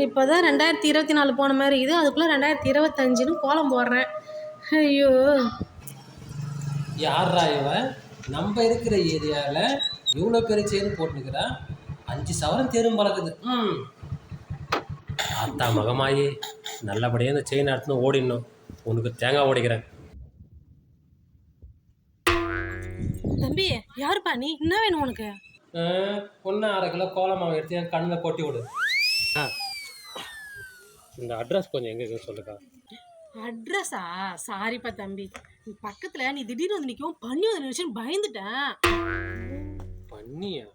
இப்போதான் 2024 போன மாதிரி இது, அதுக்குள்ளே 2025ன்னு கோலம் போடுறேன். ஐயோ, யாரா இவன் நம்ம இருக்கிற ஏரியாவில் இவ்வளோ பெரிய செயின் போட்டுனுக்கிறா? 5 சவரம் தேரும் பழக்குது. அத்தா மகமாயி நல்லபடியாக இந்த செயின் எடுத்துன்னு ஓடிடணும். உனக்கு தேங்காய் ஓடிக்கிறேன். தம்பி யாருப்பா நீ? என்ன வேணும் உனக்கு? ஒன்று 1/2 கிலோ கோலம் மாவு எடுத்து என் கண்ணில் கொட்டி விடு. இந்த அட்ரஸ் கொஞ்சம் எங்கே இருக்குன்னு சொல்லுக்கா. அட்ரஸா? சாரிப்பா தம்பி, பக்கத்தில் நீ திடீர்னு வந்து நிற்கும் பண்ணி வந்து நினைச்சுன்னு பயந்துட்டேன். பண்ணியா?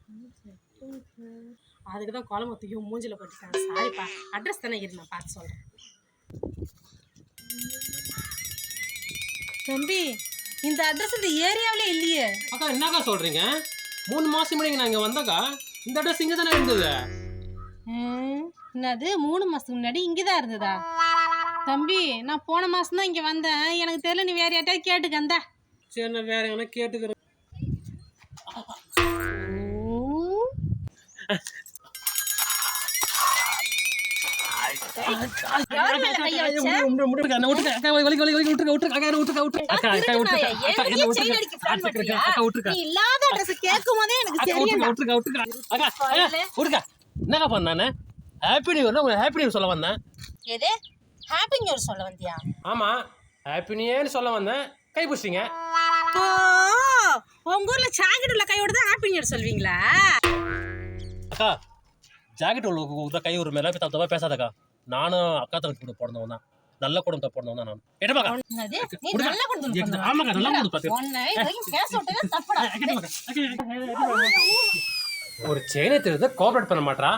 அதுக்கு தான் கோலம் மொத்தையும் மூஞ்சில் போட்டுட்டாங்க. சாரிப்பா, அட்ரஸ் தானே இரு, நான் பார்த்து சொல்கிறேன். தம்பி இந்த அட்ரஸ் இந்த ஏரியாவிலே இல்லையே. அக்கா என்னக்கா சொல்கிறீங்க? 3 மாதம் முன்னாடி நான் இங்கே வந்தாக்கா இந்த அட்ரஸ் இங்கே தானே இருந்தது. என்னது 3 மாதத்துக்கு முன்னாடி இங்கே தான் இருந்ததா? தம்பி நான் போன மாதம் தான் இங்கே வந்தேன், எனக்கு தெரியல, நீ வேற யார்ட்டாவது கேட்டுக்கந்தா. சரி நான் வேற எங்கன்னா கேட்டுக்கிறேன். என்னக்கா பண்ணானே? ஹாப்பி நியூ இயர், உங்களுக்கு ஹாப்பி நியூ இயர் சொல்ல வந்தேன். எது ஹாப்பி நியூ இயர் சொல்ல வந்தியா? ஆமா, ஹாப்பி நியூ இயர் சொல்ல வந்தேன், கை பிடிச்சிங்க. உங்க ஊர்ல ஜாக்கெட் உள்ள கையோட தான் ஹாப்பி நியூ இயர் சொல்வீங்களா? அக்கா ஜாக்கெட் உள்ள கை ஒரு மேலே தப்பா பேசாதக்கா. நானும் அக்கா தங்கச்சி கூட பிறந்தவன் தான், நல்ல குடும்பத்தை பிறந்தவன் தான் நான். ஒரு செயினை தெரிஞ்சு கோஆபரேட் பண்ண மாட்டா.